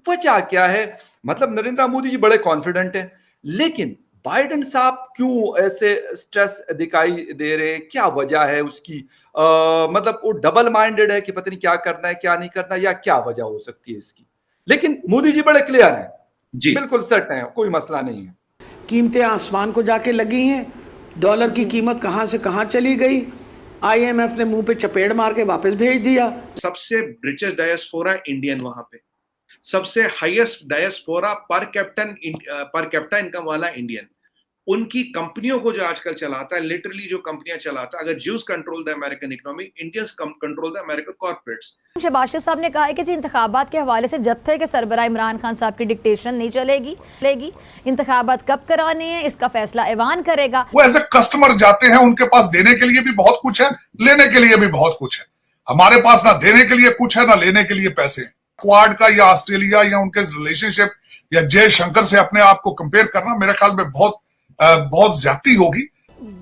वजह क्या है? मतलब नरेंद्र मोदी जी बड़े कॉन्फिडेंट हैं, लेकिन बाइडेन साहब क्यों ऐसे स्ट्रेस दिखाई दे रहे हैं? क्या वजह है उसकी? मतलब वो डबल माइंडेड है कि पता नहीं क्या करना है, क्या नहीं करना, या क्या वजह हो सकती है इसकी? लेकिन मोदी जी बड़े क्लियर हैं, जी बिल्कुल सेट हैं, कोई मसला नहीं है। कीमतें आसमान को जाके लगी हैं, डॉलर की कीमत कहां से कहां चली गई, आईएमएफ ने मुंह पे चपेड़ मार के वापस भेज दिया। सबसे रिचेस्ट डायस्पोरा इंडियन वहां पे, सबसे highest diaspora per capita income वाला इंडियन, उनकी कंपनियों को जो आजकल चलाता है, लिटरली जो कंपनियां चलाता है, अगर Jews control the American economy, Indians control the American corporates. Shahbaz Sharif साहब ने कहा है कि जी इंतखाबात के हवाले से जत्थे के सरबराह इमरान खान साहब की डिक्टेशन नहीं चलेगी। इंतखाबात कब कराने हैं इसका फैसला ऐवान करेगा। वो एज ए कस्टमर जाते हैं, उनके पास देने के लिए भी बहुत कुछ है, लेने के लिए भी बहुत कुछ है। हमारे पास ना देने के लिए कुछ है, ना लेने के लिए पैसे हैं। क्वाड का या ऑस्ट्रेलिया या उनके रिलेशनशिप या जयशंकर से अपने आप को कंपेयर करना मेरे ख्याल में बहुत ज्यादती होगी।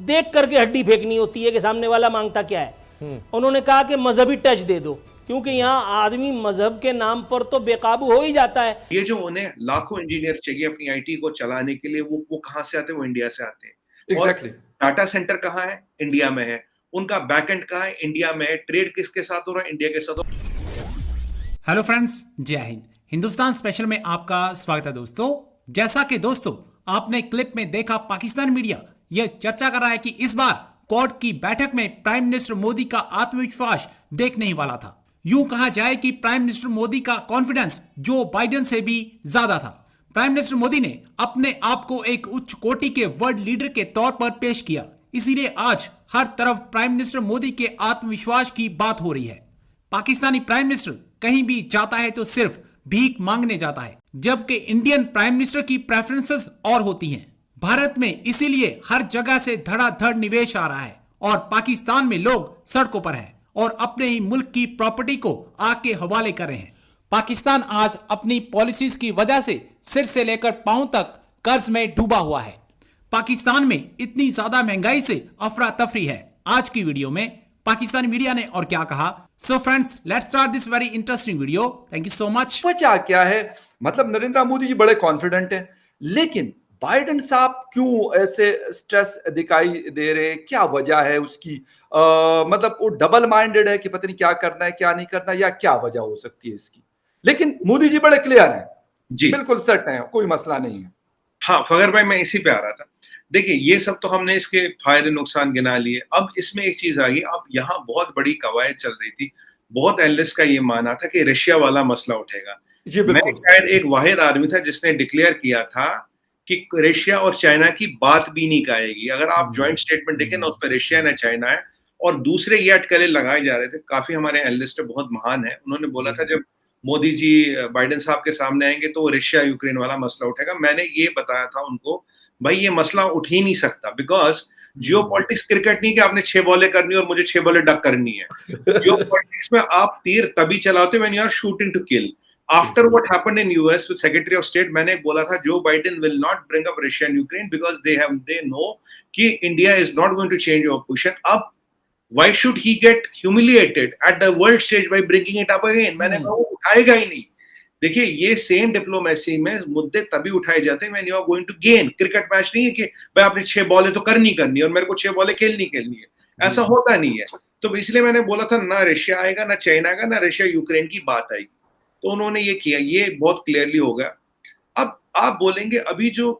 देख करके हड्डी फेंकनी होती है कि सामने वाला मांगता क्या है। उन्होंने कहा कि मजहबी टच दे दो, क्योंकि यहाँ आदमी मजहब के नाम पर तो बेकाबू हो ही जाता है। ये जो उन्हें लाखों इंजीनियर चाहिए अपनी आईटी को चलाने के लिए, वो कहां से आते हैं? वो इंडिया से आते हैं। एग्जैक्टली। डाटा सेंटर कहाँ है? इंडिया में है। उनका बैकएंड कहाँ है? इंडिया में है। ट्रेड किसके साथ हो रहा है? इंडिया के साथ हो। हेलो फ्रेंड्स, जय हिंद। हिंदुस्तान स्पेशल में आपका स्वागत है दोस्तों। जैसा कि दोस्तों आपने क्लिप में देखा, पाकिस्तान मीडिया यह चर्चा कर रहा है कि इस बार क्वाड की बैठक में प्राइम मिनिस्टर मोदी का आत्मविश्वास देखने ही वाला था। यूं कहा जाए कि प्राइम मिनिस्टर मोदी का कॉन्फिडेंस जो बाइडेन से भी ज्यादा था। प्राइम मिनिस्टर मोदी ने अपने आप को एक उच्च कोटि के वर्ल्ड लीडर के तौर पर पेश किया, इसीलिए आज हर तरफ प्राइम मिनिस्टर मोदी के आत्मविश्वास की बात हो रही है। पाकिस्तानी प्राइम मिनिस्टर कहीं भी जाता है तो सिर्फ भीख मांगने जाता है, जबकि इंडियन प्राइम मिनिस्टर की प्रेफरेंसेस और होती हैं। भारत में इसीलिए हर जगह से धड़ाधड़ निवेश आ रहा है और पाकिस्तान में लोग सड़कों पर हैं और अपने ही मुल्क की प्रॉपर्टी को आग के हवाले कर रहे हैं। पाकिस्तान आज अपनी पॉलिसीज की वजह से सिर से लेकर पांव तक कर्ज में डूबा हुआ है। पाकिस्तान में इतनी ज्यादा महंगाई से अफरा तफरी है। आज की वीडियो में पाकिस्तानी मीडिया ने और क्या कहा। So friends, let's start this very interesting video. Thank you so much. वजह क्या है? मतलब नरेंद्र मोदी जी बड़े कॉन्फिडेंट हैं, लेकिन बाइडेन साहब क्यों ऐसे स्ट्रेस दिखाई दे रहे हैं? क्या वजह है उसकी? मतलब वो डबल माइंडेड है कि पता नहीं क्या करना है, क्या नहीं करना, या क्या वजह हो सकती है इसकी? लेकिन मोदी जी बड़े क्लियर हैं, जी बिल्कुल सेट हैं, कोई मसला नहीं है। हाँ फगर भाई, मैं इसी पे आ रहा था। देखिए, ये सब तो हमने इसके फायदे नुकसान गिना लिए। अब इसमें एक चीज आ गई। अब यहाँ बहुत बड़ी कवायद चल रही थी। बहुत एनालिस्ट का ये मानना था कि रशिया वाला मसला उठेगा। जी मैं बिल्कुल। शायद एक वाहिद आदमी था जिसने डिक्लेयर किया था कि रशिया और चाइना की बात भी नहीं आएगी। अगर आप ज्वाइंट स्टेटमेंट देखें ना, उस पर रशिया ना चाइना है, और दूसरे ये अटकलें लगाए जा रहे थे। काफी हमारे एनालिस्ट बहुत महान है, उन्होंने बोला था जब मोदी जी बाइडेन साहब के सामने आएंगे तो रशिया यूक्रेन वाला मसला उठेगा। मैंने ये बताया था उनको, भाई ये मसला उठ ही नहीं सकता, बिकॉज जियोपॉलिटिक्स क्रिकेट नहीं कि आपने 6 बॉलें करनी और मुझे 6 बॉलें डक करनी है। जियोपॉलिटिक्स में आप तीर तभी चलाते when you are shooting to kill. After what happened in US with secretary of state, मैंने बोला था जो Biden will not bring up Russia and Ukraine because they know कि India is not going to change your position. अब why should he get humiliated at the world stage by bringing it up again? मैंने कहा वो उठाएगा ही नहीं। देखिए, ये same diplomacy में मुद्दे तभी उठाए जाते हैं when you are going to gain. Cricket match नहीं है कि भाई आपने 6 बॉलें तो करनी और मेरे को 6 बॉलें खेलनी है, ऐसा होता नहीं है। तो इसलिए मैंने बोला था ना रशिया आएगा, ना चाइना आएगा, ना रशिया यूक्रेन की बात आएगी। तो उन्होंने ये किया, ये बहुत क्लियरली हो गया। अब आप बोलेंगे अभी जो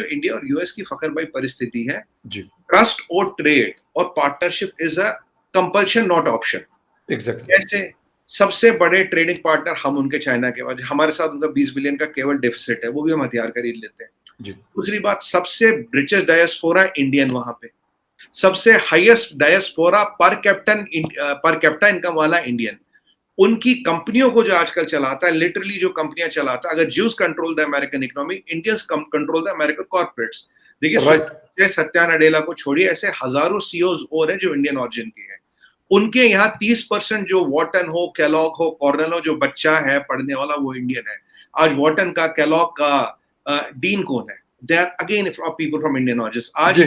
इंडिया और यूएस की फकर भाई परिस्थिति है, ट्रस्ट और ट्रेड और partnership is a compulsion not option. Exactly. जैसे सबसे बड़े ट्रेडिंग पार्टनर हम उनके चाइना के बाद, हमारे साथ उनका 20 बिलियन का केवल डेफिसिट है, वो भी हम हथियार खरीद लेते हैं। दूसरी बात, सबसे रिचेस्ट डायस्पोरा इंडियन वहां पे, सबसे highest diaspora per capita income वाला इंडियन, उनकी कंपनियों को जो आजकल चलाता है, लिटरली जो कंपनियां चलाता है, अगर Jews control the American economy, Indians control the American corporates. देखिए, सत्या नडेला को छोड़िए, ऐसे हजारों सीईओज और हैं जो इंडियन ऑरिजिन के हैं। उनके यहाँ 30% जो वॉटन हो, केलॉग हो, कॉर्नेल हो, जो बच्चा है पढ़ने वाला, वो इंडियन है। आज वॉटन का, केलॉग का डीन कौन है? They are again people from Indian origin. आज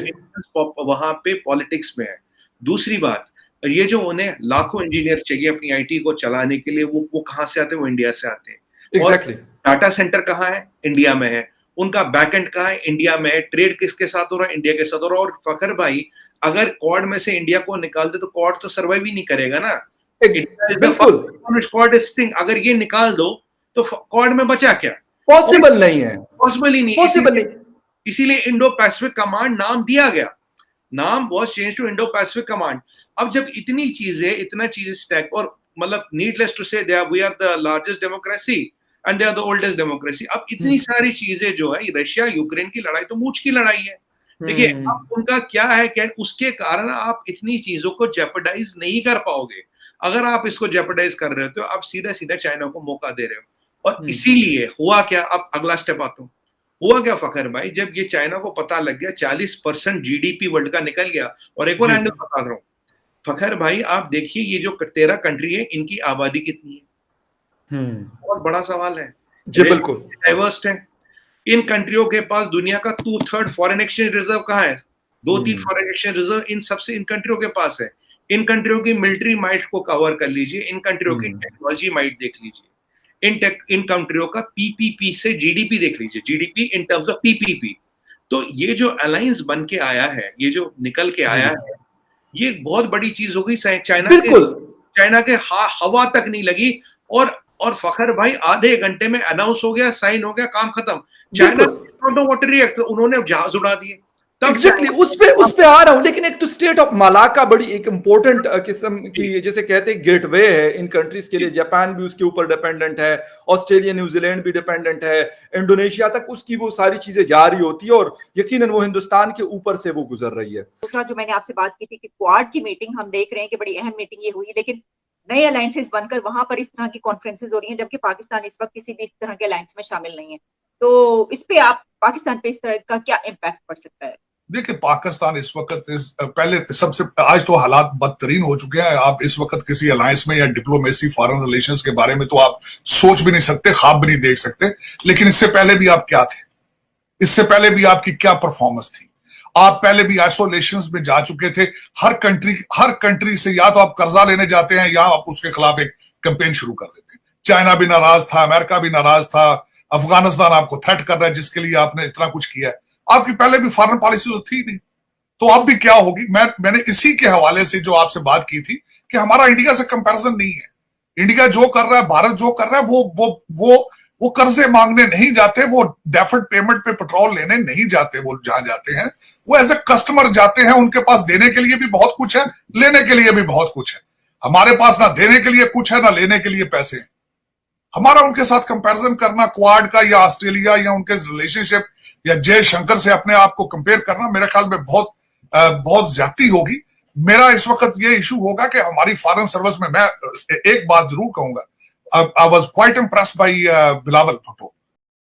वहां पे पॉलिटिक्स में है। दूसरी बात, ये जो उन्हें लाखों इंजीनियर चाहिए अपनी आईटी को चलाने के लिए, वो कहां से आते हैं? वो इंडिया से आते हैं। एग्जैक्टली। डाटा सेंटर कहाँ है? इंडिया में है। उनका बैकएंड कहाँ है? इंडिया में है। ट्रेड किसके साथ हो रहा है? इंडिया के साथ हो रहा है। और फखर भाई, अगर क्वाड में से इंडिया को निकाल दे तो क्वाड तो सर्वाइव ही नहीं करेगा ना। क्वाड स्टिंग, अगर ये निकाल दो तो क्वाड में बचा क्या? पॉसिबल नहीं है, पॉसिबल ही नहीं, पॉसिबल नहीं। इसीलिए इंडो पैसिफिक कमांड नाम दिया गया। नाम was change to Indo Pacific command. अब जब इतनी चीजें स्टैक, और मतलब needless to say we are the largest democracy and they are the oldest democracy. अब इतनी सारी चीजें जो है, रशिया यूक्रेन की लड़ाई तो मूंछ की लड़ाई है। देखिए अब उनका क्या है कि उसके कारण आप इतनी चीजों को जेपरडाइज नहीं कर पाओगे। अगर आप इसको जेपरडाइज कर रहे हो तो आप सीधा सीधा चाइना को मौका दे रहे हो। और इसीलिए हुआ क्या, अब अगला स्टेप आता हूं, हुआ क्या फखर भाई, जब ये चाइना को पता लग गया 40% जीडीपी वर्ल्ड का निकल गया। और एक और एंगल बता रहा हूं फखर भाई, आप देखिए ये जो 13 कंट्री है, इनकी आबादी कितनी है? बहुत बड़ा सवाल है जी, बिल्कुल डाइवर्स है। इन कंट्रियों के पास दुनिया का 2/3 फॉरेन एक्सचेंज रिजर्व कहाँ है? 2-3 फॉरेन एक्सचेंज रिजर्व इन कंट्रियों के पास है। इन कंट्रियों की मिलिट्री माइट को कवर कर लीजिए, इन कंट्रियों की टेक्नोलॉजी माइट देख लीजिए, इन कंट्रियों का पीपीपी से जीडीपी देख लीजिए, GDP in terms of PPP. तो ये जो अलायंस बन के आया है, ये जो निकल के आया है, ये एक बहुत बड़ी चीज हो गई। चाइना के हवा तक नहीं लगी। और फखर भाई आधे घंटे में अनाउंस हो गया, साइन हो गया, काम खत्म। चाइना वाटर रिएक्टर उन्होंने जहाज उड़ा दिए। एग्जैक्टली उस पे आ रहा हूं। लेकिन एक तो स्टेट ऑफ मलाका बड़ी एक इंपॉर्टेंट किस्म की, जैसे कहते हैं गेटवे है इन कंट्रीज के लिए। जापान भी उसके ऊपर डिपेंडेंट है, ऑस्ट्रेलिया न्यूजीलैंड भी डिपेंडेंट है, इंडोनेशिया तक उसकी वो सारी चीजें जा रही होती है, और यकीनन वो हिंदुस्तान के ऊपर से वो गुजर रही है। दूसरा जो मैंने आपसे बात की थी कि क्वाड की मीटिंग हम देख रहे हैं कि बड़ी अहम मीटिंग ये हुई, लेकिन नए अलायंसेस बनकर वहां पर इस तरह की कॉन्फ्रेंसेस हो रही हैं, जबकि पाकिस्तान इस वक्त किसी भी इस तरह के अलायंस में शामिल नहीं है। तो इस पे पाकिस्तान पे इस तरह का क्या इम्पैक्ट पड़ सकता है? देखिए पाकिस्तान इस वक्त पहले सबसे, आज तो हालात बदतरीन हो चुके हैं। आप इस वक्त किसी अलायंस में या डिप्लोमेसी फॉरेन रिलेशंस के बारे में तो आप सोच भी नहीं सकते, ख्वाब भी नहीं देख सकते। लेकिन इससे पहले भी आप क्या थे? इससे पहले भी आपकी क्या परफॉर्मेंस थी? आप पहले भी आइसोलेशंस में जा चुके थे। हर कंट्री से या तो आप कर्जा लेने जाते हैं या आप उसके खिलाफ एक कैंपेन शुरू कर देते हैं। चाइना भी नाराज था, अमेरिका भी नाराज था, अफगानिस्तान आपको थ्रेट कर रहा है जिसके लिए आपने इतना कुछ किया है। आपकी पहले भी फॉरेन पॉलिसी तो थी नहीं, तो अब भी क्या होगी? मैंने इसी के हवाले से जो आपसे बात की थी कि हमारा इंडिया से कंपैरिजन नहीं है। इंडिया जो कर रहा है, भारत जो कर रहा है, वो कर्जे मांगने नहीं जाते, वो डेफर्ड पेमेंट पे पेट्रोल लेने नहीं जाते। वो जहां जाते हैं वो एज ए कस्टमर जाते हैं। उनके पास देने के लिए भी बहुत कुछ है, लेने के लिए भी बहुत कुछ है। हमारे पास ना देने के लिए कुछ है, ना लेने के लिए पैसे हैं। हमारा उनके साथ कंपैरिजन करना, क्वाड का या ऑस्ट्रेलिया या उनके रिलेशनशिप या जयशंकर से अपने आप को कंपेयर करना, मेरे ख्याल में बहुत ज्यादती होगी। मेरा इस वक्त ये इशू होगा कि हमारी फॉरेन सर्विस में, मैं एक बात जरूर कहूंगा, I was quite impressed by Bilawal Bhutto.